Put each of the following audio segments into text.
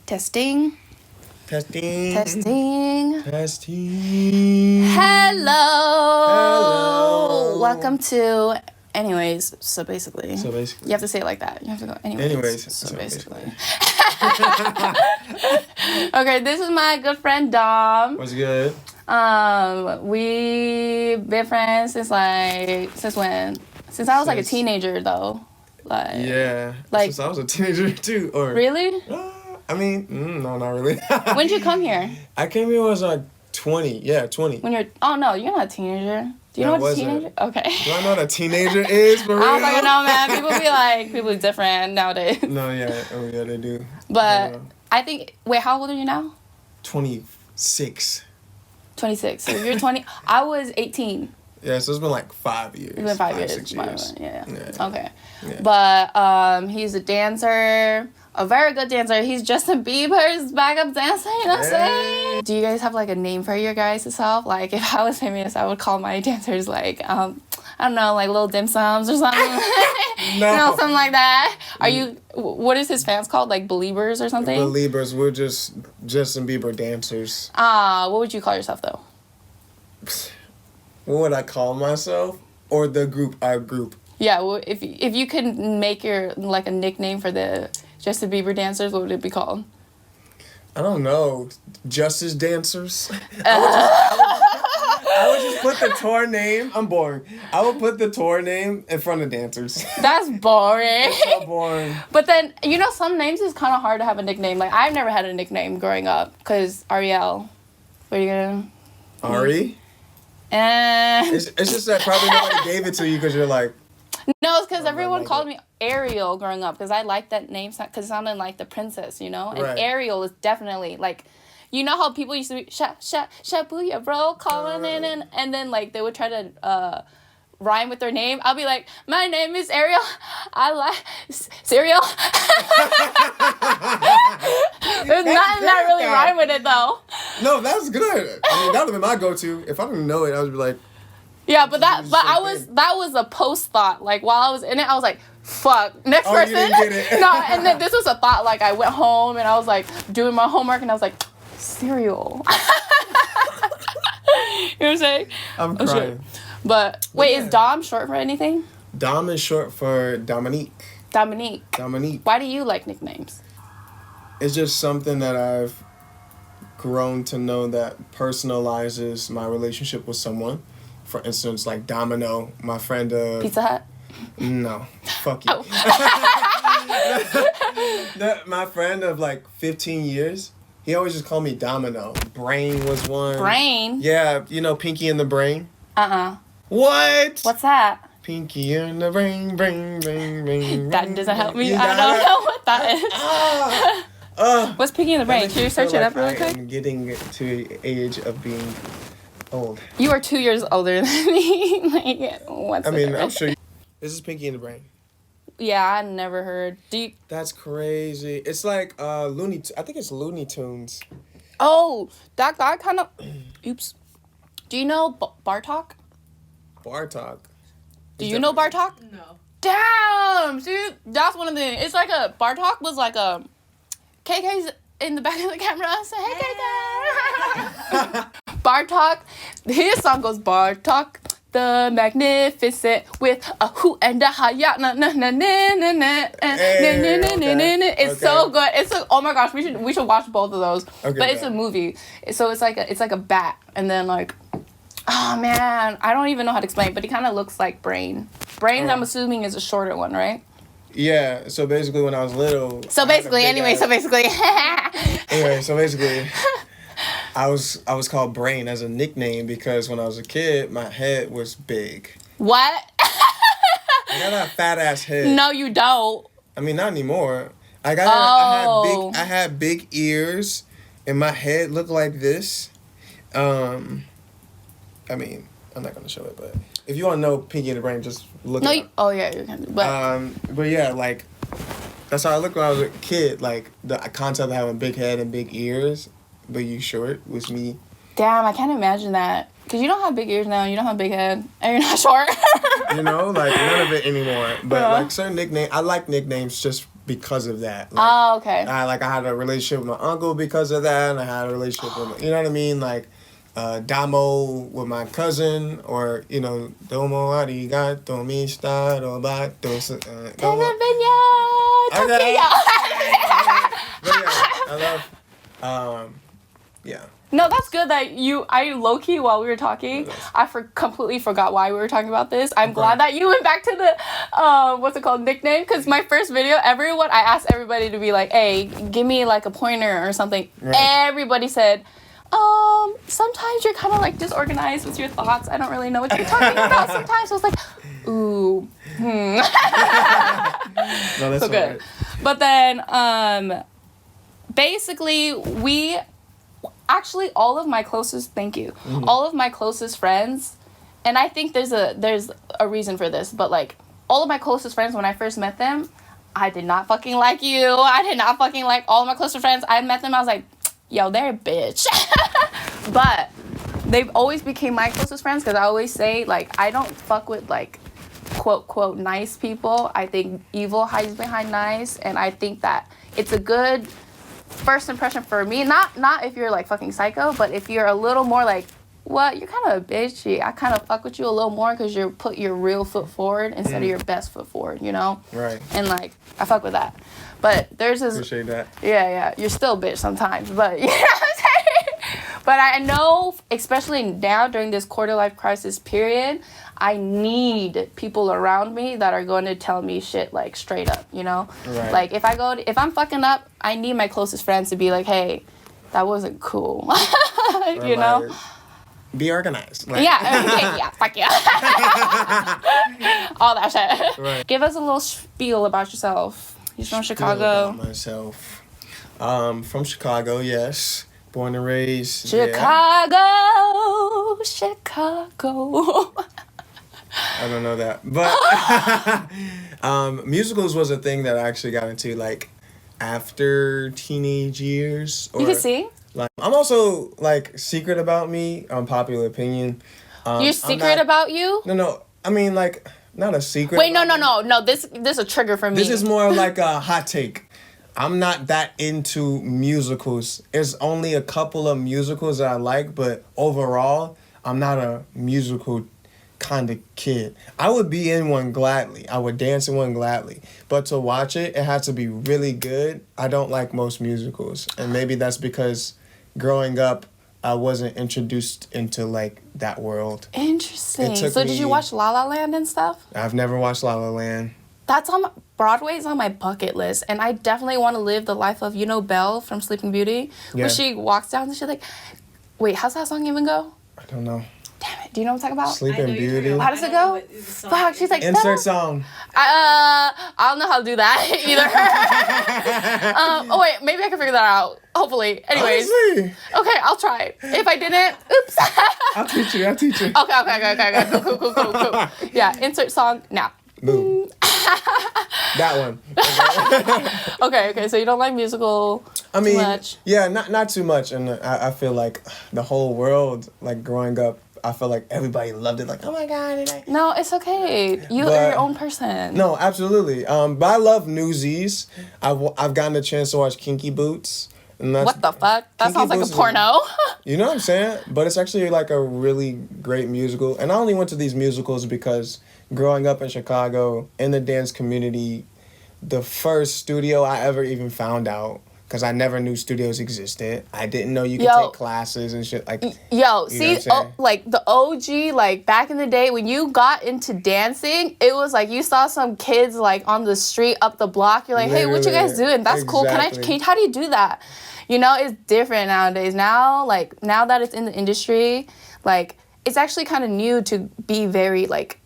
Testing. Testing. Testing. Testing. Hello. Welcome to. Anyways, so basically. So basically. You have to say it like that. You have to go. Anyways. So basically. Okay, this is my good friend Dom. What's good? We've been friends since when? Since I was like a teenager though. Since I was a teenager too. Or really? No, not really. When did you come here? I came here when I was like 20. Yeah, 20. When you're not a teenager. Do you know what a teenager? Okay. Do I know what a teenager is for real? I was like, no, man. People be different nowadays. No, yeah. Oh, yeah, they do. But I think. Wait, how old are you now? 26. 26. So you're 20. I was 18. Yeah, so it's been like 5 years. It's been 5 years. 6 years. Yeah. Okay. Yeah. But he's a dancer. A very good dancer. He's Justin Bieber's backup dancer, you know what I'm saying? Do you guys have like a name for your guys' self? Like if I was famous, I would call my dancers like, I don't know, like little dim sums or something. No. You know, something like that. What is his fans called? Like Beliebers or something? Beliebers. We're just Justin Bieber dancers. What would you call yourself though? What would I call myself? Or the group, our group? Yeah, well, if you could make your like a nickname for the Justin Bieber dancers, what would it be called? I don't know. Justice Dancers? I would just put the tour name. I'm boring. I would put the tour name in front of dancers. That's boring. It's so boring. But then, some names is kind of hard to have a nickname. Like, I've never had a nickname growing up. Because Ariel. What are you going to... Ari? It's just that probably nobody gave it to you because you're like... No, it's because everyone called me Ariel growing up because I liked that name because it sounded like the princess, And right. Ariel is definitely like, you know how people used to be Shabuya, bro, calling in and then like they would try to rhyme with their name. I'll be like, my name is Ariel. I like cereal. There's nothing that really rhyme with it though. No, that's good. I mean, that would be my go-to. If I didn't know it, I would be like. Yeah, that was a post thought. Like while I was in it, I was like, fuck, next person. You didn't get it. No, and then this was a thought, like I went home and I was like doing my homework and I was like, cereal. You know what I'm saying? I'm crying. But wait, is Dom short for anything? Dom is short for Dominique. Dominique. Why do you like nicknames? It's just something that I've grown to know that personalizes my relationship with someone. For instance, like Domino, my friend of... Pizza Hut? No. Fuck you. Oh. My friend of like 15 years, he always just called me Domino. Brain was one. Brain? Yeah, Pinky and the Brain? What? What's that? Pinky and the brain. That doesn't help me. I don't know what that is. What's Pinky and the Brain? Can you search it up really quick? I'm getting to the age of being old. You are 2 years older than me. I'm sure. This is Pinky and the Brain. Yeah, I never heard. That's crazy. It's like I think it's Looney Tunes. Oh, that guy kind of. Oops. Do you know Bartok? Bartok. Do you know Bartok? No. Damn, see, that's one of the. It's like Bartok was like a. KK's in the back of the camera. Say, hey, KK. Bartok, his song goes Bartok the Magnificent with a hoot and a hi-ya na na na na na na. It's so good. Oh my gosh, we should watch both of those. Okay, but it's a movie, so it's like a bat, and then like, oh man, I don't even know how to explain, but he kind of looks like Brain. Brain, I'm assuming, is a shorter one, right? Yeah, so basically when I was little... Anyway, I was called Brain as a nickname because when I was a kid, my head was big. What? I got a fat ass head. No, you don't. I mean, not anymore. I had big ears, and my head looked like this. I'm not gonna show it, but if you want to know Pinky and the Brain, just look it up. Oh yeah, you can. But yeah, like that's how I looked when I was a kid. Like the concept of having a big head and big ears, but you short was me. Damn, I can't imagine that. Because you don't have big ears now, you don't have a big head, and you're not short. Like none of it anymore. But like certain nicknames, I like nicknames just because of that. Okay. I had a relationship with my uncle because of that, and I had a relationship with you know what I mean, like Damo with my cousin, or Domo arigato mista robato. I love. Yeah. No, that's good that I low-key, while we were talking, I completely forgot why we were talking about this. I'm glad that you went back to the, what's it called, nickname? Because my first video, I asked everybody to be like, hey, give me like a pointer or something. Right. Everybody said, sometimes you're kind of like disorganized with your thoughts. I don't really know what you're talking about sometimes. So I was like, ooh, No, that's so good. But then, basically, all of my closest, thank you, all of my closest friends, and I think there's a reason for this, but like all of my closest friends, when I first met them, I did not fucking like you. I did not fucking like all of my closest friends. I met them, I was like, yo, they're a bitch. But they've always became my closest friends, because I always say, like, I don't fuck with like quote quote nice people. I think evil hides behind nice, and I think that it's a good first impression for me, not if you're like fucking psycho, but if you're a little more like, what, you're kind of a bitchy, I kind of fuck with you a little more because you put your real foot forward instead of your best foot forward, Right. And like, I fuck with that. But there's this, appreciate that. Yeah, you're still a bitch sometimes, but you know what I'm saying? But I know, especially now during this quarter life crisis period, I need people around me that are going to tell me shit like straight up, Right. Like if I'm fucking up, I need my closest friends to be like, hey, that wasn't cool. You know? Be organized. Like. Yeah, fuck yeah. All that shit. Right. Give us a little spiel about yourself. You're from Chicago. About myself. From Chicago, yes. Born and raised. Chicago. Chicago. I don't know that. But musicals was a thing that I actually got into like after teenage years. You can sing? Like, I'm also like secret about me, unpopular opinion. You're secret about you? No. I mean, like, not a secret. Wait, no. This is a trigger for me. This is more like a hot take. I'm not that into musicals. There's only a couple of musicals that I like, but overall, I'm not a musical kind of kid. I would be in one gladly. I would dance in one gladly. But to watch it, it had to be really good. I don't like most musicals. And maybe that's because growing up, I wasn't introduced into like that world. Interesting. So did you watch La La Land and stuff? I've never watched La La Land. That's Broadway's on my bucket list, and I definitely want to live the life of, Belle from Sleeping Beauty, where she walks down and she's like, wait, how's that song even go? I don't know. Damn it, do you know what I'm talking about? Sleeping Beauty. How does it go? Fuck, she's like, insert song. I don't know how to do that either. Oh wait, maybe I can figure that out. Hopefully. Anyways. Honestly. Okay, I'll try. If I didn't, oops. I'll teach you. Okay. Cool. Yeah, insert song now. Boom. That one. Okay, so you don't like musical too much? Yeah, not too much. And I feel like the whole world, like growing up, I feel like everybody loved it. Like, oh my God. No, it's okay. You're your own person. No, absolutely. But I love Newsies. I've gotten a chance to watch Kinky Boots. And what the fuck? That sounds like a porno. You know what I'm saying? But it's actually like a really great musical. And I only went to these musicals because growing up in Chicago, in the dance community, the first studio I ever even found out, because I never knew studios existed. I didn't know you could take classes and shit. Like, like the OG, like back in the day when you got into dancing, it was like you saw some kids like on the street up the block. You're like, hey, what you guys doing? That's cool. How do you do that? It's different nowadays. Now that it's in the industry, like it's actually kind of new to be very like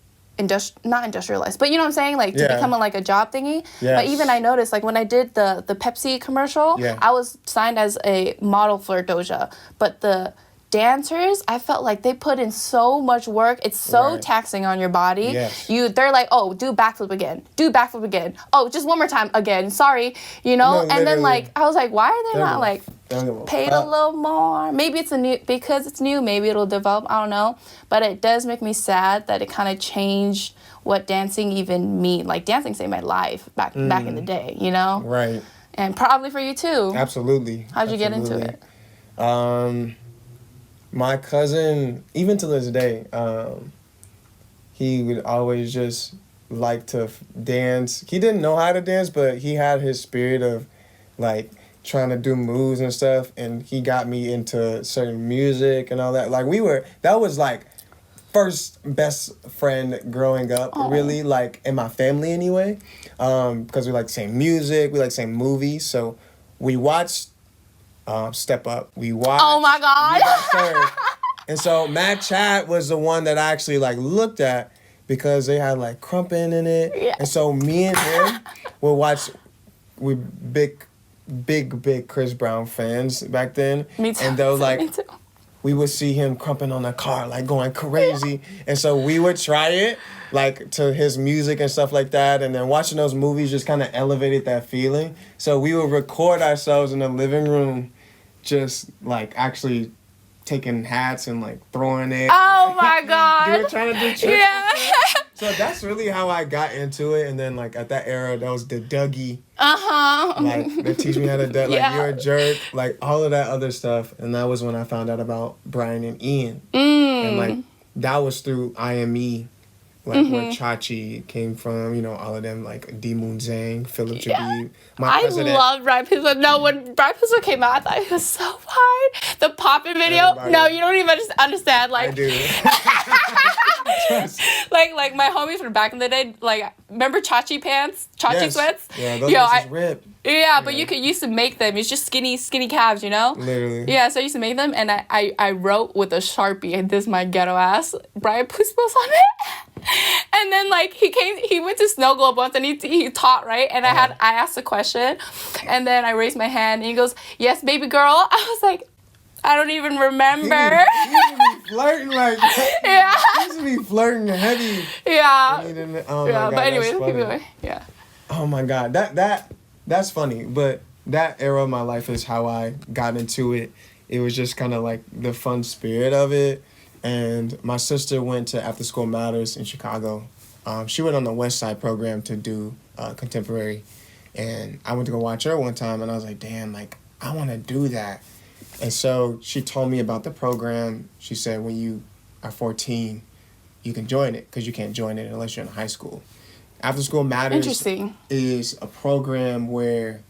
not industrialized, but you know what I'm saying? Like to become a job thingy. Yes. But even I noticed like when I did the Pepsi commercial, I was signed as a model for Doja, but the dancers, I felt like they put in so much work. It's so taxing on your body. Yes. They're like, oh, do backflip again. Oh, just one more time again. Sorry, No, and then like I was like, why are they not like paid a little more? Maybe it's because it's new. Maybe it'll develop. I don't know. But it does make me sad that it kind of changed what dancing even mean. Like dancing saved my life back in the day. Right. And probably for you too. Absolutely. How'd you get into it? My cousin, even to this day, he would always just like to dance. He didn't know how to dance, but he had his spirit of like trying to do moves and stuff, and he got me into certain music and all that. Like that was like first best friend growing up, really, like in my family anyway, because we like the same music, we like the same movies, so we watched Step Up. We watched. Oh my God! And so Mad Chat was the one that I actually like looked at because they had like Crumpin' in it, and so me and him would watch. We big Chris Brown fans back then, me too. And though like. Me too. We would see him crumping on the car, like going crazy. And so we would try it, like to his music and stuff like that. And then watching those movies just kind of elevated that feeling. So we would record ourselves in the living room, just like actually taking hats and like throwing it. Oh my God. You were trying to do tricks. Yeah. So that's really how I got into it. And then like at that era, that was the Dougie. Like they teach me how to duck, like you're a jerk, like all of that other stuff. And that was when I found out about Brian and Ian. And like that was through IME, like where Chachi came from, all of them, like D Moon Zhang, Philip Jabib. I love Brian Pizza. No, when Brian Pizza came out, I thought it was so fine. The poppin' video, no, you don't even understand. Like, I do. like my homies from back in the day, like, remember Chachi pants? Chachi sweats? Yeah, those just ripped. Yeah, but you used to make them. It's just skinny calves, Literally. Yeah, so I used to make them, and I wrote with a Sharpie, and this is my ghetto ass, Brian Puspos on it. And then, like, he went to Snow Globe once, and he taught, right? And I asked a question, and then I raised my hand, and he goes, yes, baby girl. I was like, I don't even remember. He used to be flirting like that. Yeah. He used to be flirting heavy. Yeah. Oh my God, but anyway, that's keep going. Yeah. Oh my God, that's funny. But that era of my life is how I got into it. It was just kind of like the fun spirit of it. And my sister went to After School Matters in Chicago. She went on the West Side program to do contemporary. And I went to go watch her one time, and I was like, damn, like, I want to do that. And so she told me about the program. She said, when you are 14, you can join it, because you can't join it unless you're in high school. After School Matters is a program where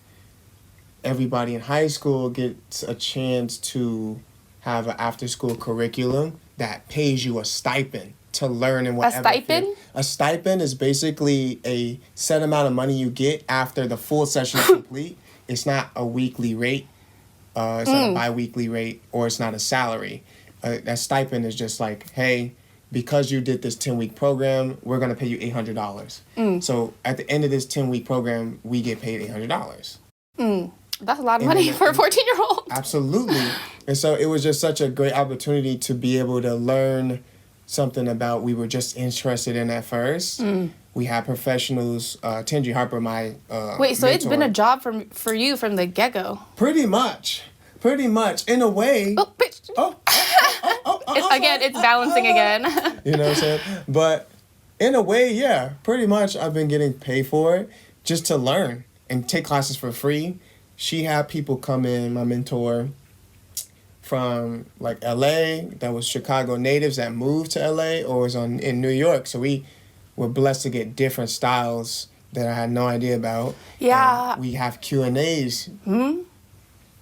everybody in high school gets a chance to have an after-school curriculum that pays you a stipend to learn in whatever. A stipend? Field. A stipend is basically a set amount of money you get after the full session is complete. It's not a weekly rate. It's not a bi-weekly rate, or it's not a salary. That stipend is just like, hey, because you did this 10-week program, we're going to pay you $800. So at the end of this 10-week program, we get paid $800. That's a lot of money for a 14-year-old. Absolutely. And so it was just such a great opportunity to be able to learn something about we were just interested in at first. We had professionals, Tenji Harper, my Wait, so mentor. it's been a job for you from the get-go? Pretty much. In a way. Oh, bitch. Again, it's balancing again. You know what I'm saying? But in a way, yeah, pretty much I've been getting paid for it just to learn and take classes for free. She had people come in, my mentor, from like LA, that was Chicago natives that moved to LA or was in New York. So we were blessed to get different styles that I had no idea about. Yeah. And we have Q&As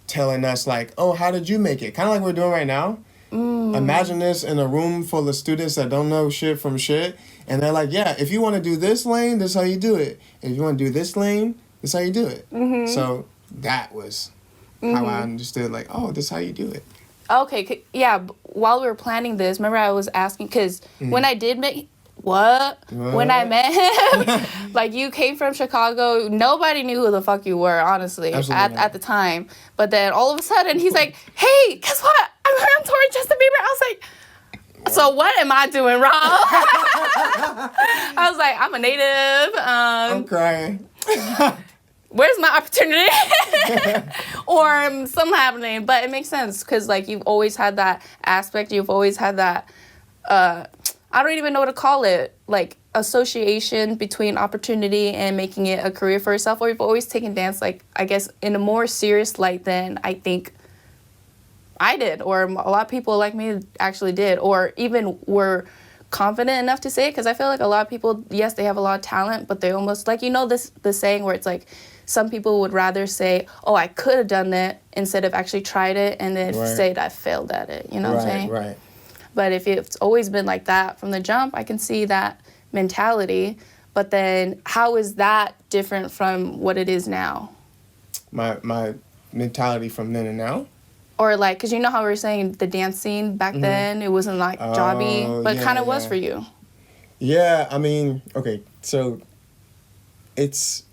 telling us like, oh, how did you make it? Kind of like we're doing right now. Imagine this in a room full of students that don't know shit from shit. And they're like, yeah, if you want to do this lane, this is how you do it. If you want to do this lane, this is how you do it. So that was how I understood, like, oh, this is how you do it. Okay, yeah, while we were planning this, remember I was asking, because when I did make... When I met him, like, you came from Chicago, nobody knew who the fuck you were, honestly, at the time. But then all of a sudden, he's like, hey, guess what? I'm I'm touring Justin Bieber. I was like, so what am I doing wrong? I was like, I'm a native. I'm crying. Where's my opportunity? Or something happening. But it makes sense because, like, you've always had that aspect. You've always had that, I don't even know what to call it, like, association between opportunity and making it a career for yourself. Or you've always taken dance, like, I guess, in a more serious light than I think I did, or a lot of people like me actually did, or even were confident enough to say it, because I feel like a lot of people, yes, they have a lot of talent, but they almost, like, you know, the saying where it's like, some people would rather say, oh, I could have done that, instead of actually tried it, and then say that I failed at it, you know what I'm saying? Right. But if it's always been like that from the jump, I can see that mentality, but then how is that different from what it is now? My mentality from then and now? Or, like, because you know how we were saying the dance scene back then, it wasn't, like, jobby, but it kind of was for you. Yeah, I mean, okay, so it's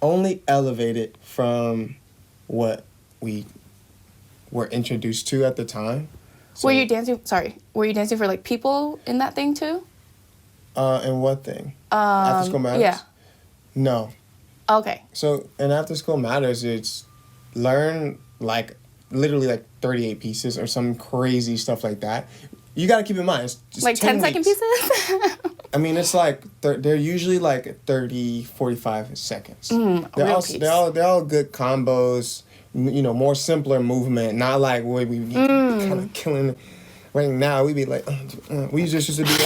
only elevated from what we were introduced to at the time. So, were you dancing for, like, people in that thing, too? In what thing? After School Matters? Yeah. No. Okay. So, in After School Matters, it's learn, like, literally like 38 pieces or some crazy stuff like that. You got to keep in mind, it's like 10-second pieces? I mean, it's like they're usually like 30, 45 seconds. They're all good combos. You know, more simpler movement. Not like what we be kind of killing. Right now, we be like, we just used to be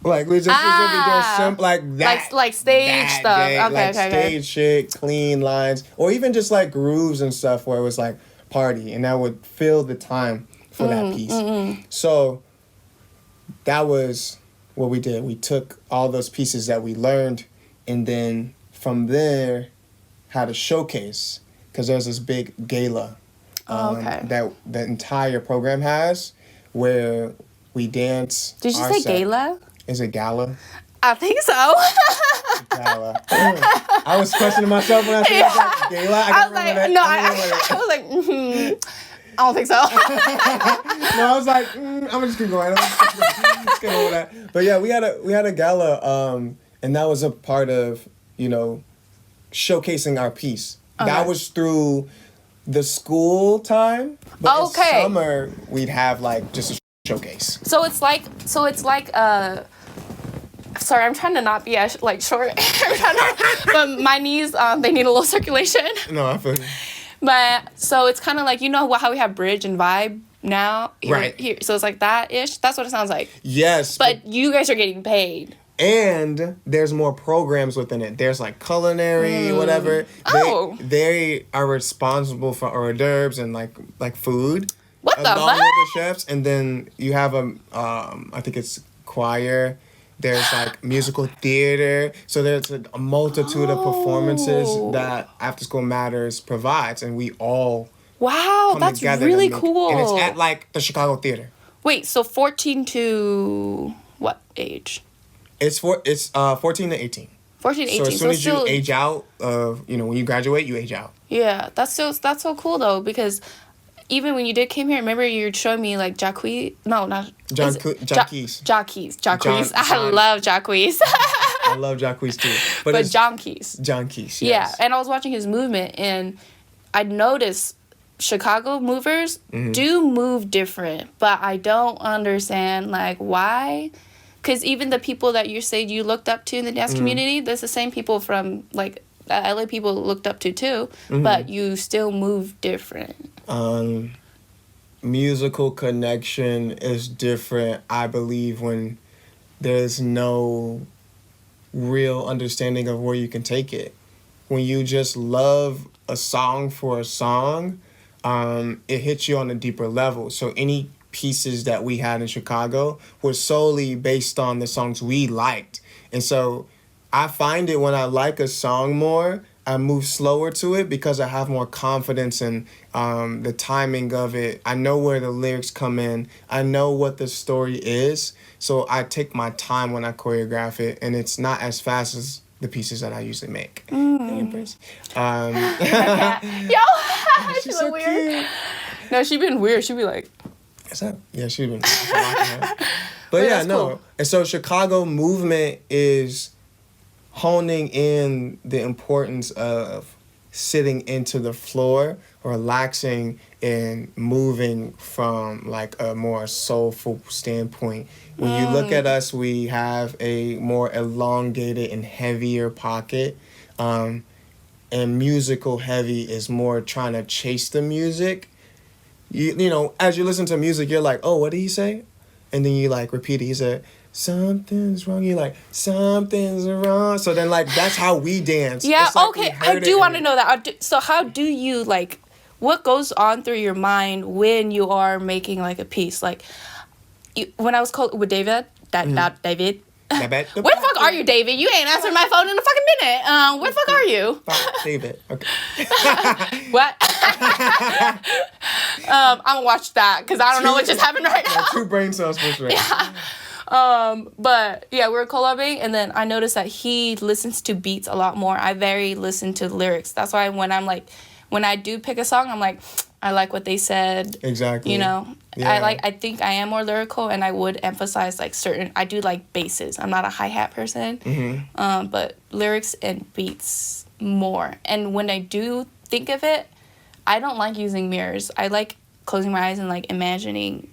like we just used to be doing simple like that, like stage stuff. Okay, stage shit, clean lines, or even just like grooves and stuff where it was like party, and that would fill the time for that piece. So that was what we did. We took all those pieces that we learned, and then from there had a showcase, because there's this big gala that the entire program has where we dance. Did you say gala? Is it gala? I think so. Gala. I was questioning myself when I said gala. I was like, I don't think so. No, I was like, I'm just keep going. Let's get over that. But yeah, we had a gala, and that was a part of, you know, showcasing our piece. Okay. That was through the school time, but in summer we'd have like just a showcase. So it's like sorry, I'm trying to not be as like short. But my knees, they need a little circulation. No, I feel you. But so it's kind of like, you know how we have bridge and vibe now, here. So it's like that ish. That's what it sounds like. Yes, but you guys are getting paid. And there's more programs within it. There's like culinary, whatever. They are responsible for hors d'oeuvres and like food. What the fuck? Along with the chefs, and then you have I think it's choir. There's like musical theater. So there's a multitude of performances that After School Matters provides, and we all that's really cool. And it's at like the Chicago Theater. Wait, so 14 to what age? It's 14 to 18. 14 to 18. So as soon as you age out when you graduate, you age out. Yeah, that's so cool though, because even when you came here, remember you were showing me like Jacquees? No, not Jacquees. Jacquees. I love Jacquees. I love Jacquees too. But Jacquees. Jacquees, yes. Yeah, and I was watching his movement, and I noticed Chicago movers do move different, but I don't understand like why. Because even the people that you say you looked up to in the dance community, there's the same people from like LA people looked up to too, but you still move different. Musical connection is different, I believe, when there's no real understanding of where you can take it. When you just love a song for a song, it hits you on a deeper level. So any pieces that we had in Chicago were solely based on the songs we liked. And so I find it when I like a song more, I move slower to it because I have more confidence in the timing of it. I know where the lyrics come in. I know what the story is. So I take my time when I choreograph it, and it's not as fast as the pieces that I usually make. Yo, she's so weird. No, she been weird. She be like, is that? Yeah, she been. But yeah, no. Cool. And so Chicago movement is honing in the importance of sitting into the floor, relaxing, and moving from like a more soulful standpoint. When you look at us, we have a more elongated and heavier pocket. And musical heavy is more trying to chase the music. You know, as you listen to music, you're like, oh, what did he say? And then you like repeat it. He said, something's wrong. You're like, something's wrong. So then like, that's how we dance. Yeah, like okay. I do want to know that. So how do you like, what goes on through your mind when you are making like a piece? Like, when I was called with David, David. Where the fuck are you, David? You ain't answered my phone in a fucking minute. Where the fuck are you? David. Okay. What? I'm gonna watch that because I don't know what just happened right now. 2 brain cells for sure. Yeah. But yeah, we were collabing, and then I noticed that he listens to beats a lot more. I listen to lyrics. That's why when I do pick a song, I'm like, I like what they said. Exactly. You know, yeah. I think I am more lyrical, and I would emphasize like I do like basses. I'm not a hi-hat person. Mm-hmm. But lyrics and beats more. And when I do think of it, I don't like using mirrors. I like closing my eyes and like imagining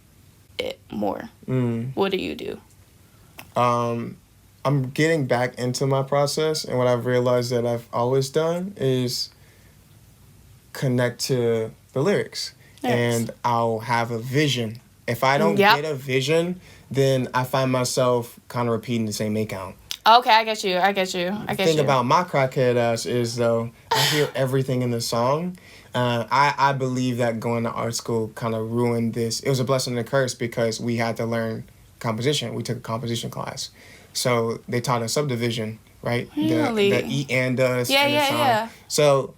it more. What do you do? I'm getting back into my process, and what I've realized that I've always done is connect to the lyrics. And I'll have a vision. If I don't get a vision, then I find myself kind of repeating the same make count. Okay, I get you. The thing about my crackhead ass is, though, I hear everything in the song. I believe that going to art school kind of ruined this. It was a blessing and a curse because we had to learn composition. We took a composition class. So they taught us subdivision, right? Really? The E and us. Yeah, and the song. yeah. So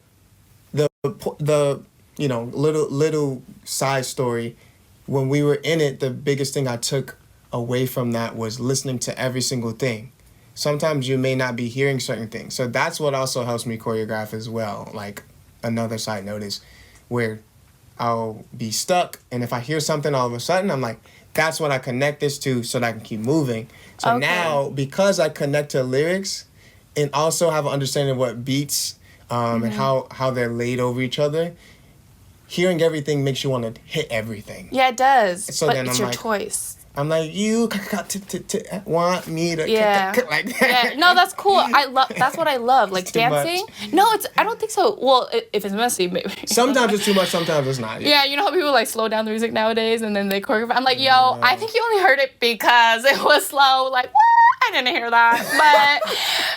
the little side story, when we were in it, the biggest thing I took away from that was listening to every single thing. Sometimes you may not be hearing certain things. So that's what also helps me choreograph as well. Like, another side note is where I'll be stuck, and if I hear something all of a sudden, I'm like, that's what I connect this to so that I can keep moving. So now, because I connect to lyrics and also have an understanding of what beats and how they're laid over each other, hearing everything makes you want to hit everything. Yeah, it does. So but then it's I'm your like, choice. I'm like, you want me to like that. Yeah, no, that's cool. That's what I love. Like dancing. Much. No, I don't think so. Well, if it's messy, maybe. Sometimes it's too much, sometimes it's not. Yeah, you know how people like slow down the music nowadays and then they choreograph. I'm like, yo, I think you only heard it because it was slow. Like, what? I didn't hear that.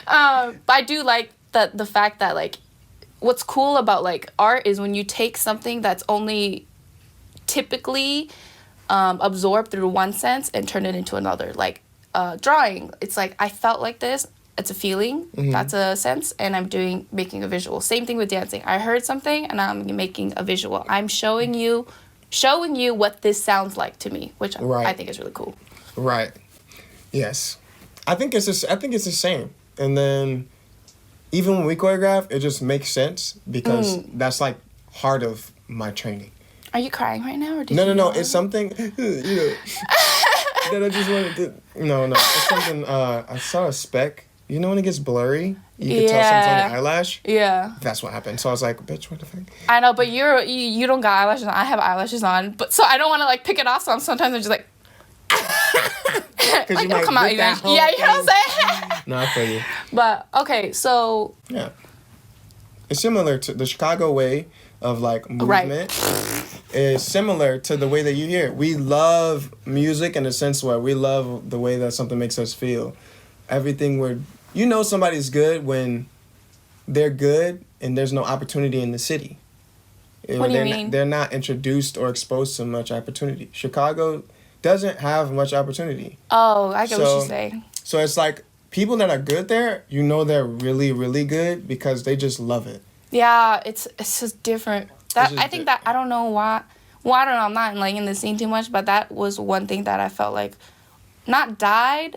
But I do like the fact that like, what's cool about like art is when you take something that's only typically absorbed through one sense and turn it into another. Like drawing, it's like I felt like this. It's a feeling. That's a sense, and I'm making a visual. Same thing with dancing. I heard something, and I'm making a visual. I'm showing you what this sounds like to me, which I think is really cool. Right. Yes, I think it's the same. And then even when we choreograph, it just makes sense because that's like part of my training. Are you crying right now, or No. It's something, that I just wanted to. No. It's something. I saw a speck. You know when it gets blurry, you can tell something on the eyelash. Yeah. That's what happened. So I was like, "Bitch, what the fuck?" I know, but you don't got eyelashes on. I have eyelashes on, but so I don't want to like pick it off. So sometimes I'm just like. Because you might come out even. Yeah, you know what I'm saying. No, I feel you. But okay, so. Yeah. It's similar to the Chicago way of like movement. Right. Is similar to the way that you hear it. We love music in the sense where we love the way that something makes us feel. Everything somebody's good when they're good and there's no opportunity in the city. What do you mean? They're not introduced or exposed to much opportunity. Chicago doesn't have much opportunity. Oh, I get what you're saying. So it's like people that are good there, they're really, really good because they just love it. Yeah, it's just different. I think that I don't know why. Well, I don't know. I'm not like in the scene too much, but that was one thing that I felt like not died,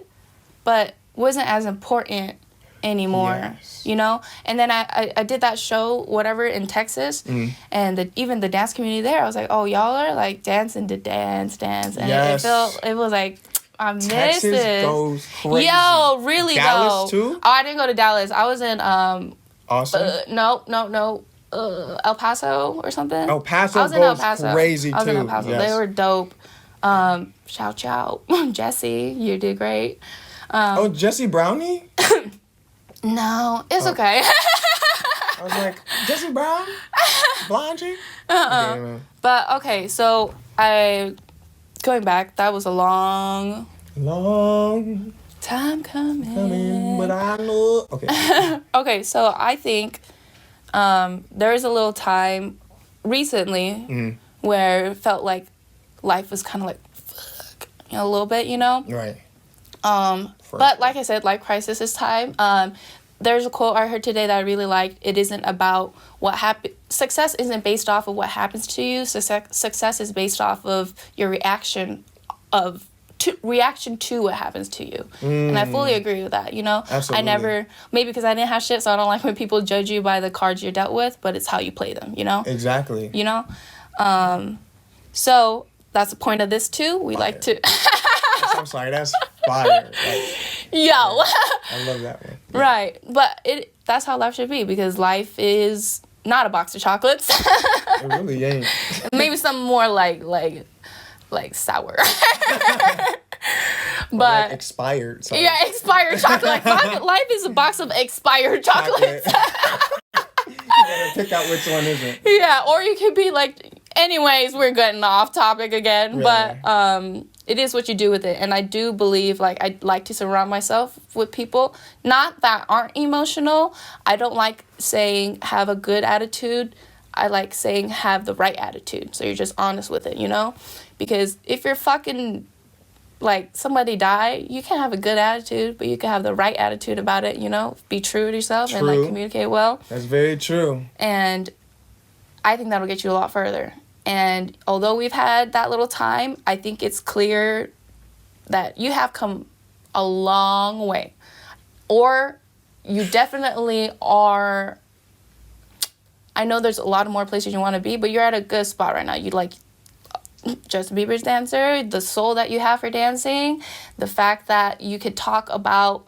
but wasn't as important anymore. Yes. You know? And then I did that show, whatever, in Texas. And even the dance community there, I was like, oh, y'all are like dancing to dance. And Yes. it was like, I miss Texas it. goes crazy. Yo, really Dallas though. too? Oh, I didn't go to Dallas. I was in Austin? no. El Paso or something. El Paso I was in El goes Paso. crazy I was in El too. Paso. Yes. They were dope. Shout out. Jesse, you did great. Jesse Brownie? No, it's okay. I was like, Jesse Brown? Blonde chick? Okay, But okay, so going back, that was a long time coming. But I know. Okay. Okay, so I think there was a little time recently where it felt like life was kind of like, fuck, you know, a little bit, you know? Right. But like I said, life crisis is time. There's a quote I heard today that I really liked. It isn't about what happened. Success isn't based off of what happens to you. Success is based off of your reaction to what happens to you. And I fully agree with that, you know? Absolutely. Maybe because I didn't have shit, so I don't like when people judge you by the cards you're dealt with, but it's how you play them, you know? Exactly. You know? So that's the point of this too. We like to... I'm sorry, that's fire. Yo. Yeah, I love that one. Yeah. Right. But that's how life should be, because life is not a box of chocolates. It really ain't. Maybe something more like sour. But like expired. Sorry. Yeah, expired chocolate. Life is a box of expired chocolates. You gotta pick out which one isn't. Yeah, or you could be like, anyways, we're getting off topic again. Yeah. But it is what you do with it. And I do believe, like, I like to surround myself with people, not that aren't emotional. I don't like saying have a good attitude. I like saying have the right attitude. So you're just honest with it, you know? Because if you're fucking, like, somebody died, you can have a good attitude, but you can have the right attitude about it, you know? Be true to yourself and, like, communicate well. That's very true. And I think that'll get you a lot further. And although we've had that little time, I think it's clear that you have come a long way. Or you definitely are... I know there's a lot of more places you want to be, but you're at a good spot right now. You like Justin Bieber's dancer, the soul that you have for dancing, the fact that you could talk about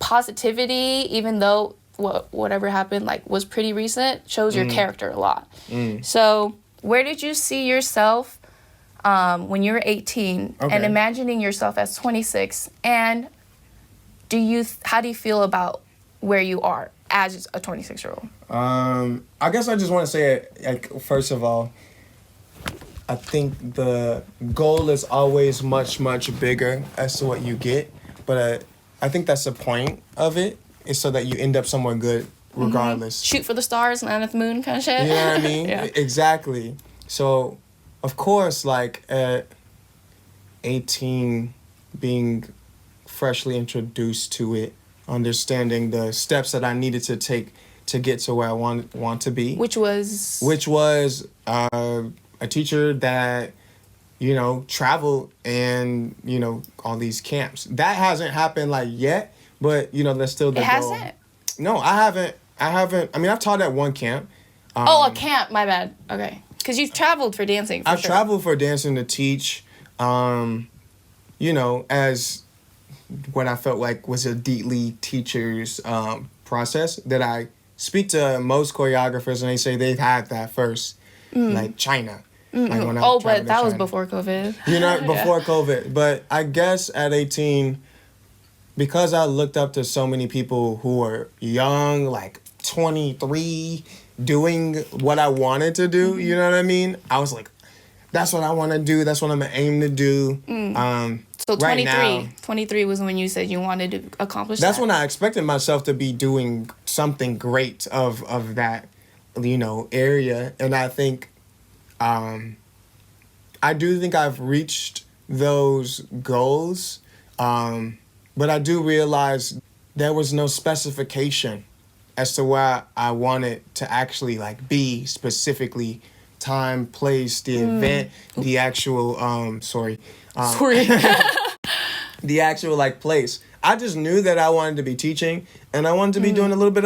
positivity, even though whatever happened like was pretty recent, shows your character a lot. So where did you see yourself when you were 18 and imagining yourself as 26? And how do you feel about where you are as a 26-year-old? I guess I just want to say, like, first of all, I think the goal is always much, much bigger as to what you get. But I think that's the point of it, is so that you end up somewhere good regardless. Shoot for the stars, land at the moon kind of shit. You know what I mean? Yeah. Exactly. So, of course, like, at 18, being freshly introduced to it, understanding the steps that I needed to take to get to where I want to be. Which was a teacher that, you know, traveled and, you know, all these camps. That hasn't happened, like, yet, but, you know, that's still the goal. It hasn't? No, I haven't. I mean, I've taught at one camp. A camp. My bad. Okay. Because you've traveled for dancing, I've traveled for dancing to teach, you know, as what I felt like was a deeply teacher's process that I speak to most choreographers and they say they've had that first, like China. Like when but that was before COVID. You know, before COVID. But I guess at 18, because I looked up to so many people who were young, like 23, doing what I wanted to do, you know what I mean? I was like, that's what I want to do. That's what I'm going to aim to do. So 23. Right now, 23 was when you said you wanted to accomplish that? That's when I expected myself to be doing something great of that, you know, area. And I think, I do think I've reached those goals. But I do realize there was no specification as to where I wanted to actually, like, be specifically. Time, place, the event, the actual, the actual, like, place. I just knew that I wanted to be teaching, and I wanted to be doing a little bit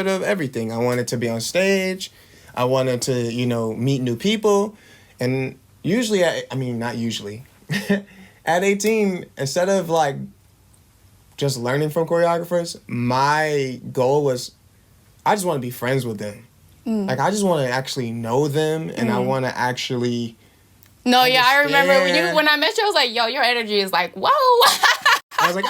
of everything. I wanted to be on stage. I wanted to, meet new people, and usually, not usually, at 18, instead of like just learning from choreographers, my goal was I just want to be friends with them. Like, I just want to actually know them, and I want to actually understand. I remember when I met you, I was like, yo, your energy is like, whoa. I was like,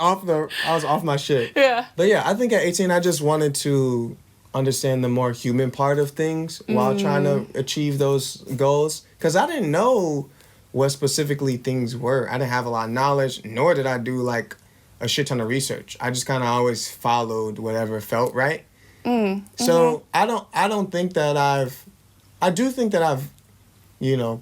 I was off my shit. Yeah. But yeah, I think at 18, I just wanted to understand the more human part of things while trying to achieve those goals. Because I didn't know what specifically things were. I didn't have a lot of knowledge, nor did I do like a shit ton of research. I just kind of always followed whatever felt right. So I don't think that I do think that I've,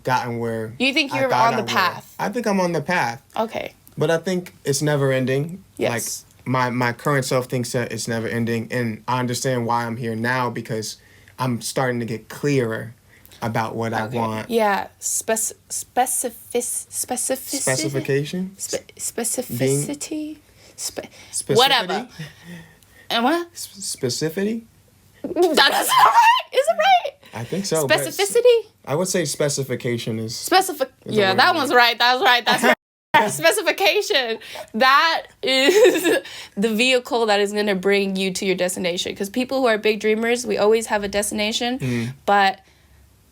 gotten where you think you're on the path. I think I'm on the path. Okay. But I think it's never ending. Yes. Like my current self thinks that it's never ending, and I understand why I'm here now because I'm starting to get clearer about what I want. Yeah. Specification? Specificity? Specificity? Whatever. And what? Specificity? That's not right. Is it right? I think so. Specificity? I would say specification is... Yeah, that one's right. That's right. That's right. Specification. That is the vehicle that is going to bring you to your destination. Because people who are big dreamers, we always have a destination. But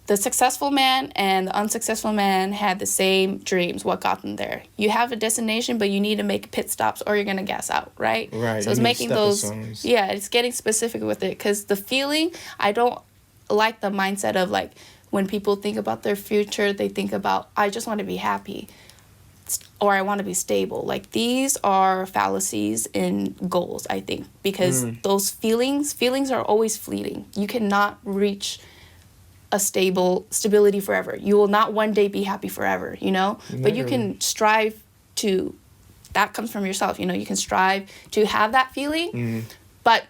the successful man and the unsuccessful man had the same dreams. What got them there? You have a destination, but you need to make pit stops or you're going to gas out, right? Right. So it's making those... Yeah, it's getting specific with it. Because the feeling, I don't like the mindset of like when people think about their future, they think about, I just want to be happy. Or I want to be stable. Like, these are fallacies in goals, I think, because those feelings are always fleeting. You cannot reach a stability forever. You will not one day be happy forever, But you can strive to, that comes from yourself, you can strive to have that feeling. But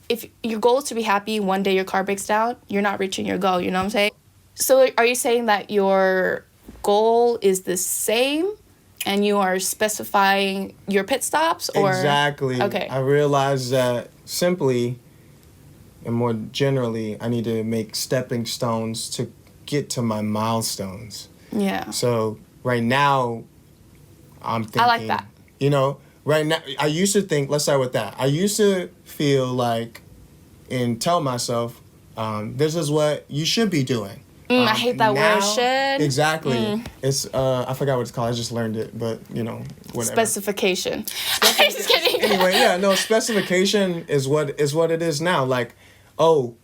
if your goal is to be happy, one day your car breaks down, you're not reaching your goal, you know what I'm saying? So are you saying that your goal is the same and you are specifying your pit stops? Or Exactly. Okay. I realized that simply and more generally, I need to make stepping stones to get to my milestones. Yeah. So right now, I'm thinking... I like that. Right now, I used to think... Let's start with that. I used to feel like and tell myself, this is what you should be doing. I hate that word, should. Exactly. It's, I forgot what it's called. I just learned it, but, whatever. Specification. I'm just kidding. Anyway, yeah, no, specification is what it is now. Like,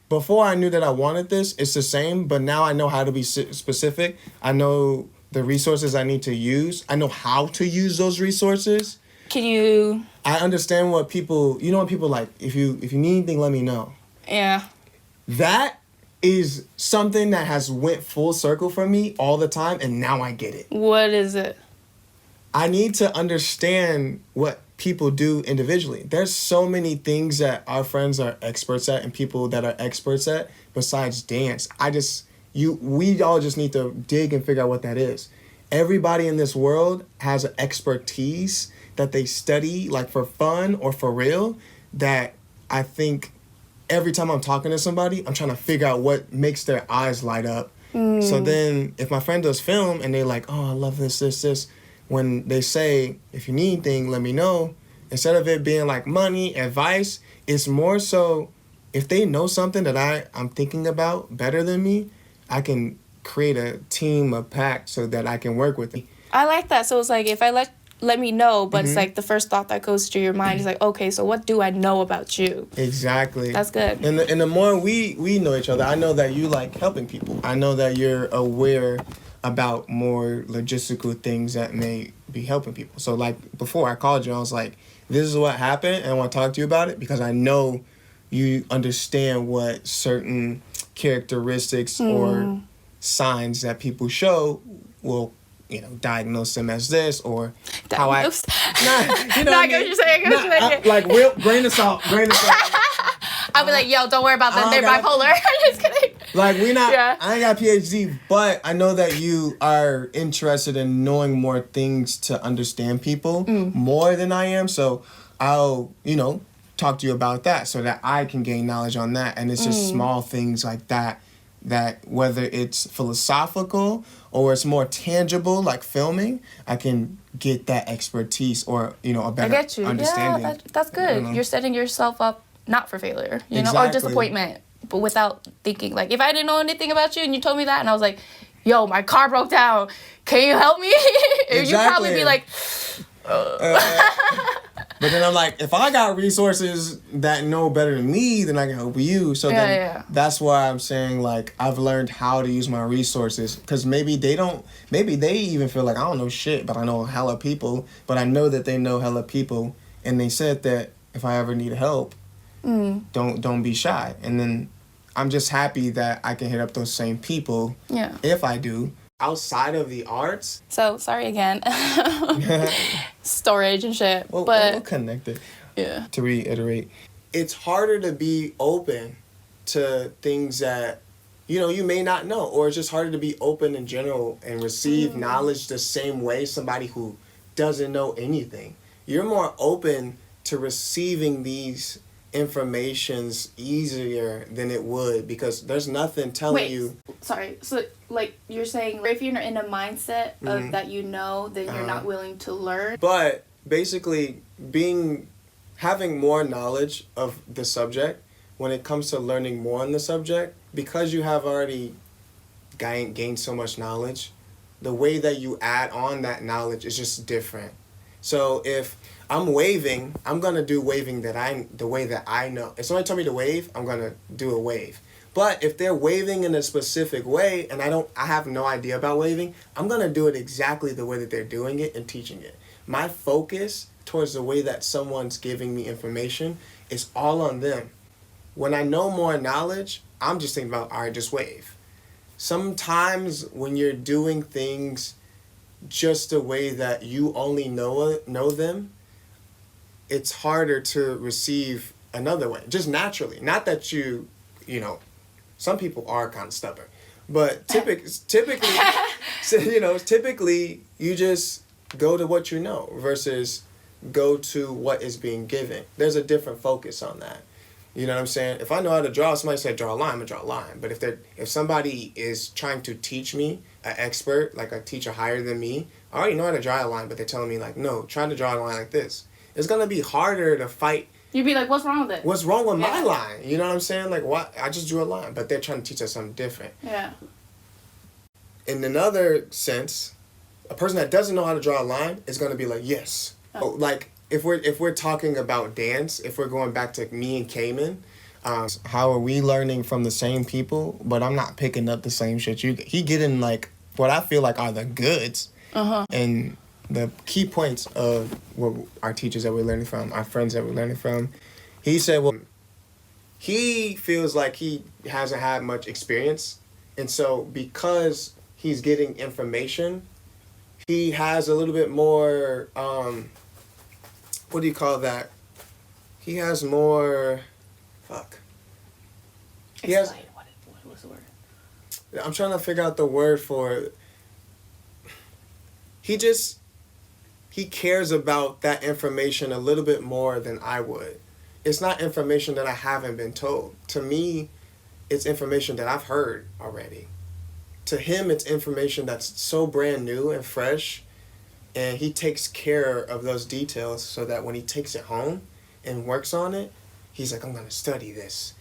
before I knew that I wanted this, it's the same, but now I know how to be specific. I know the resources I need to use. I know how to use those resources. I understand what people, what people like, if you need anything, let me know. Yeah. That is something that has went full circle for me all the time, and now I get it. What is it? I need to understand what people do individually. There's so many things that our friends are experts at and people that are experts at besides dance. We all just need to dig and figure out what that is. Everybody in this world has an expertise that they study like for fun or for real that I think every time I'm talking to somebody, I'm trying to figure out what makes their eyes light up. So then if my friend does film and they're like, I love this, when they say, if you need anything, let me know, instead of it being like money, advice, it's more so if they know something that I'm thinking about better than me, I can create a team, a pack so that I can work with it. I like that. So it's like if I let me know, but it's like the first thought that goes through your mind is like, okay, so what do I know about you? Exactly. That's good. And the more we know each other, I know that you like helping people. I know that you're aware about more logistical things that may be helping people. So like before I called you, I was like, this is what happened and I want to talk to you about it because I know you understand what certain characteristics or signs that people show will diagnose them as this or how I... Nah, no, I get what you're saying. Like real grain of salt. I'll be like, yo, don't worry about them. They're bipolar. I'm just kidding. Like, we not, Yeah. I ain't got a PhD, but I know that you are interested in knowing more things to understand people more than I am. So I'll, talk to you about that so that I can gain knowledge on that. And it's just small things like that whether it's philosophical or it's more tangible, like filming, I can get that expertise or, a better understanding. Yeah, that's good. You're setting yourself up not for failure, or Exactly. disappointment, but without thinking. Like, if I didn't know anything about you and you told me that and I was like, yo, my car broke down, can you help me? Exactly. You'd probably be like, But then I'm like, if I got resources that know better than me, then I can help you. So that's why I'm saying, like, I've learned how to use my resources. Because maybe they even feel like I don't know shit, but I know hella people. But I know that they know hella people. And they said that if I ever need help, don't be shy. And then I'm just happy that I can hit up those same people if I do. Outside of the arts. So, sorry again. Storage and shit. But we'll connect it. Yeah. To reiterate, it's harder to be open to things that, you may not know. Or it's just harder to be open in general and receive knowledge the same way somebody who doesn't know anything. You're more open to receiving these informations easier than it would because there's nothing telling you. Sorry. So, like, you're saying if you're in a mindset of that then you're not willing to learn. But basically, having more knowledge of the subject when it comes to learning more on the subject, because you have already gained so much knowledge, the way that you add on that knowledge is just different. So if I'm waving, I'm going to do waving the way that I know. If somebody told me to wave, I'm going to do a wave. But if they're waving in a specific way and I have no idea about waving, I'm going to do it exactly the way that they're doing it and teaching it. My focus towards the way that someone's giving me information is all on them. When I know more knowledge, I'm just thinking about, all right, just wave. Sometimes when you're doing things just the way that you only know them, it's harder to receive another way, just naturally. Not that some people are kind of stubborn, but typically, typically you just go to what you know versus go to what is being given. There's a different focus on that. You know what I'm saying? If I know how to draw, somebody said draw a line, I'm gonna draw a line. But if somebody is trying to teach me, an expert, like a teacher higher than me, I already know how to draw a line, but they're telling me like, no, try to draw a line like this. It's gonna be harder to fight. You'd be like, what's wrong with it? What's wrong with my line? You know what I'm saying? Like, what? I just drew a line, but they're trying to teach us something different. Yeah. In another sense, a person that doesn't know how to draw a line is gonna be like, yes. Oh, like if we're talking about dance, if we're going back to me and Cayman, how are we learning from the same people? But I'm not picking up the same shit he getting like what I feel like are the goods. And the key points of what our teachers that we're learning from, our friends that we're learning from, he said, well, he feels like he hasn't had much experience. And so because he's getting information, he has a little bit more, what do you call that? He has more, He has. What was the word? I'm trying to figure out the word for it. He cares about that information a little bit more than I would. It's not information that I haven't been told. To me, it's information that I've heard already. To him, it's information that's so brand new and fresh, and he takes care of those details so that when he takes it home and works on it, he's like, I'm going to study this.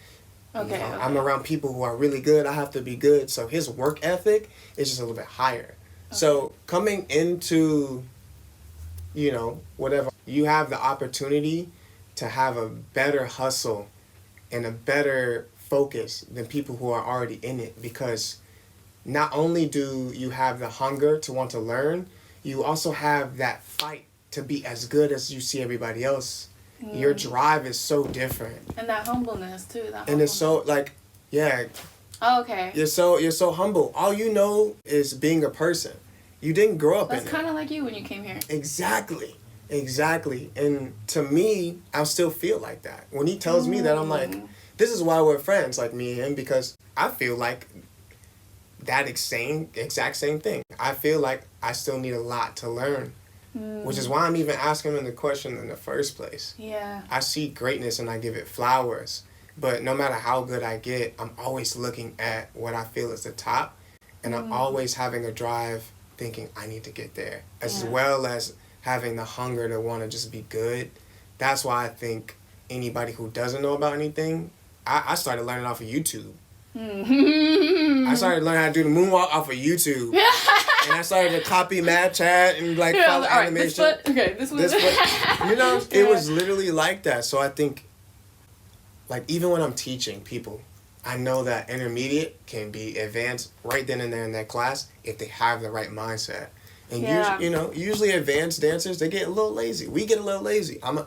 Okay. I'm around people who are really good. I have to be good. So his work ethic is just a little bit higher. Okay. So coming into, whatever, you have the opportunity to have a better hustle and a better focus than people who are already in it, because not only do you have the hunger to want to learn, you also have that fight to be as good as you see everybody else. Your drive is so different. And that humbleness too. It's so Oh, okay. You're so humble. All you know is being a person. You didn't grow up in it. That's kind of like you when you came here. Exactly. And to me, I still feel like that. When he tells me that, I'm like, this is why we're friends, like me and him, because I feel like that exact same thing. I feel like I still need a lot to learn, which is why I'm even asking him the question in the first place. Yeah. I see greatness and I give it flowers, but no matter how good I get, I'm always looking at what I feel is the top, and I'm always having a drive thinking I need to get there, as well as having the hunger to want to just be good. That's why I think anybody who doesn't know about anything, I started learning off of YouTube. I started learning how to do the moonwalk off of YouTube. And I started to copy Mad Chat and like follow animation. This foot. You know, it was literally like that. So I think, like, even when I'm teaching people, I know that intermediate can be advanced right then and there in that class if they have the right mindset. And usually advanced dancers, they get a little lazy. We get a little lazy. I'm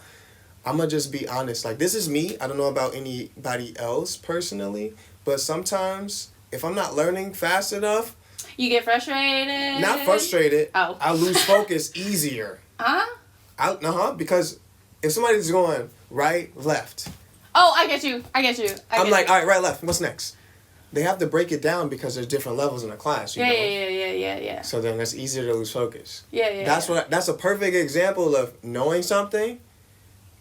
gonna just be honest. Like, this is me. I don't know about anybody else personally, but sometimes if I'm not learning fast enough, you get frustrated. Not frustrated. Oh. I lose focus easier. Because if somebody's going right, left. Oh, I get you. I'm like, all right, right, left. What's next? They have to break it down because there's different levels in a class. You know? Yeah. So then it's easier to lose focus. Yeah. That's a perfect example of knowing something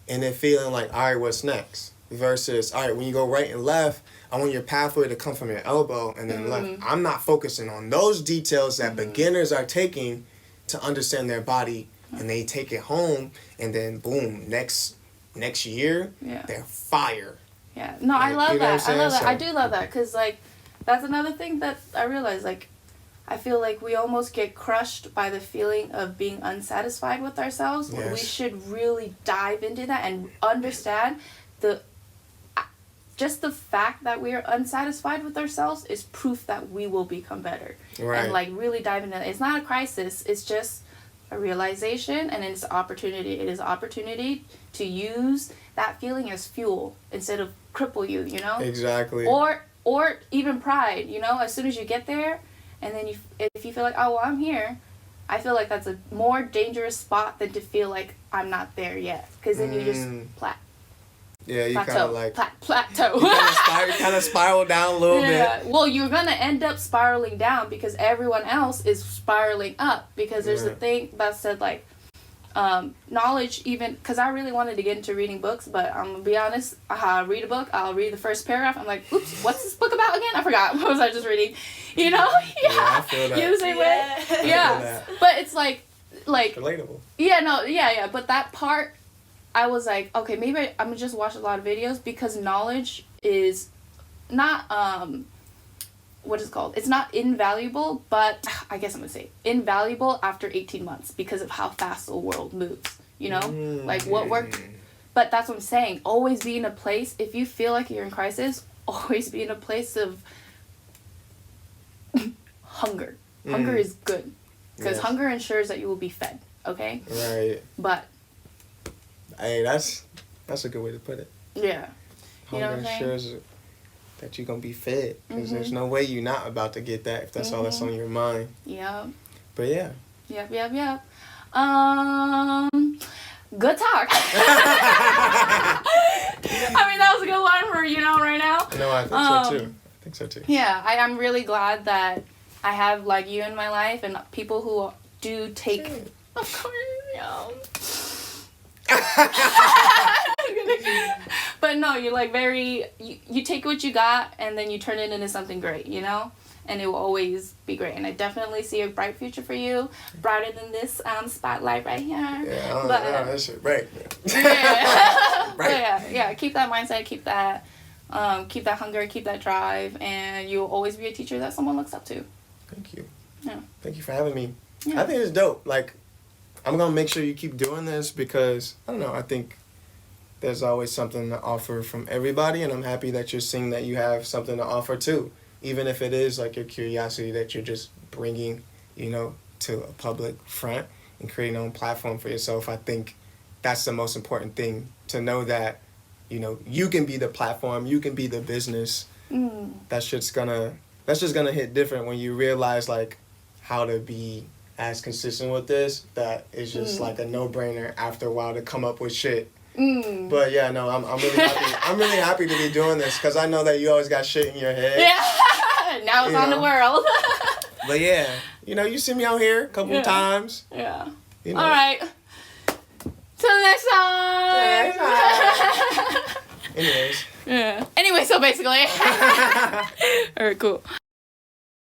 and then feeling like, all right, what's next? Versus, all right, when you go right and left, I want your pathway to come from your elbow and then left. I'm not focusing on those details that beginners are taking to understand their body, and they take it home, and then boom, next year, they're fire. Yeah. No, like, I love that. I love that. I do love that because, like, that's another thing that I realize, like, I feel like we almost get crushed by the feeling of being unsatisfied with ourselves. Yes. We should really dive into that and understand just the fact that we are unsatisfied with ourselves is proof that we will become better. Right. And, like, really dive into it. It's not a crisis. It's just a realization, and it's an opportunity. It is an opportunity to use that feeling as fuel instead of cripple you, you know? Exactly. Or even pride, you know? As soon as you get there, and then if you feel like, oh, well, I'm here, I feel like that's a more dangerous spot than to feel like I'm not there yet. Because then you just you kind of like... plateau. You kind of spiral down a little bit. Well, you're going to end up spiraling down because everyone else is spiraling up. Because there's a thing that said, like, knowledge even... Because I really wanted to get into reading books, but I'm going to be honest, I read a book, I'll read the first paragraph, I'm like, oops, what's this book about again? I forgot. What was I just reading? You know? Yeah, I feel that. You know the same way? Yeah. But it's like... Relatable. Yeah, no, yeah. But that part... I was like, okay, maybe I'm gonna just watch a lot of videos because knowledge is not, what is it called? It's not invaluable, but I guess I'm gonna say invaluable after 18 months because of how fast the world moves, you know? Like what worked, but that's what I'm saying. Always be in a place, if you feel like you're in crisis, always be in a place of hunger. Hunger is good because hunger ensures that you will be fed, okay? Right. But hey, that's a good way to put it. Yeah. You know what I'm saying? Ensures that you're going to be fed. Because there's no way you're not about to get that if that's all that's on your mind. Yeah. But yeah. Yep. Good talk. I mean, that was a good one for, right now. No, I think so too. Yeah, I'm really glad that I have, like, you in my life and people who do take... Of course, yeah. But no, you're like you take what you got and then you turn it into something great, and it will always be great. And I definitely see a bright future for you, brighter than this spotlight right here. Yeah, that shit right. Yeah. Right. Yeah, keep that mindset, keep that hunger, keep that drive, and you'll always be a teacher that someone looks up to. Thank you. Yeah. Thank you for having me. Yeah. I think it's dope. Like, I'm going to make sure you keep doing this because, I don't know, I think there's always something to offer from everybody, and I'm happy that you're seeing that you have something to offer too. Even if it is like your curiosity that you're just bringing, to a public front and creating your own platform for yourself. I think that's the most important thing, to know that, you can be the platform, you can be the business. That's just gonna hit different when you realize, like, how to be as consistent with this, that it's just like a no-brainer after a while to come up with shit But yeah, no, I'm really happy. I'm really happy to be doing this because I know that you always got shit in your head. Yeah. Now it's on the world. But yeah, you see me out here a couple of times. Yeah. All right. Till next time. Anyways. Yeah. Anyway, so basically. All right, cool.